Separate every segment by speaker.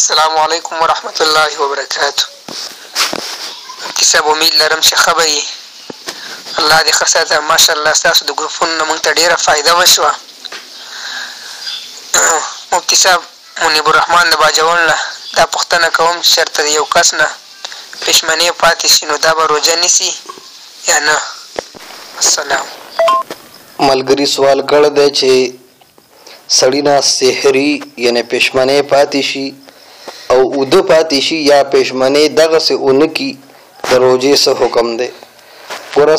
Speaker 1: السلام علیکم ورحمت الله وبرکاتو. مفتي صاحب امید لرم چې ښه به یې. الله دې ښه ساته. ماشاءالله ستاسو د ګروپونو نه موږ ته ډېره فایده وشوه. مفتي صاحب منیب الرحمن د باجوړ نه دا پوښتنه کوم چې چېرته د یو کس نه پښیماني پاتې شي نو دا به روژه نیسي یا نه؟ السلام.
Speaker 2: ملګري سوال کړی دی چې سړی نه سحري یعنې پښیماني پاتې شي او اوده پاتې شي یا پښیماني دغسې ونه کي د روژې څه حکم دی؟ ګوره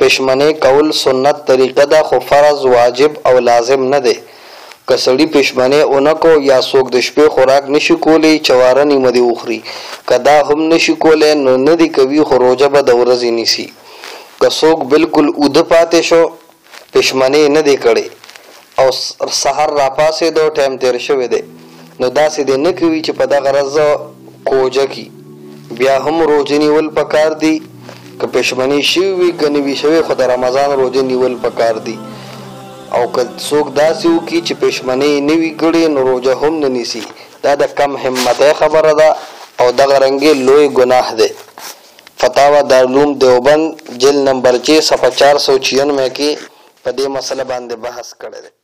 Speaker 2: پښیماني کول سنت طریقه ده خو فرض واجب او لازم نه دی. که سړي پښیماني ونه کو یا څوک د شپې خوراک نشي کولی چواره نیمه دې وخوري. که دا هم نشي کولی نو نه دې کوي خو روژه به د ورځې نیسي. که څوک بالکل اوده پاتې شو پښیماني نه دی کړی او سحر راپاڅېدو ټایم تیر شوی دی نو داسې دې نه کوي چې په دغه ورځ کوژه کي. بیا هم روژه نیول پکار دي. که پښیماني شوي وي که نه وي شوی خو د رمضان روژه نیول پکار دي. او که څوک داسې وکړي چې پښیماني یې نه وي کړې نو روژه هم نه نیسي. دا د کم همتۍ خبره ده او دغه رنګې لوی ګناه دی. فتاوا دارالعلوم دیوبند جلد نمبر 6 صفحه 496 کې په دې مسله باندې بحث کړی دی.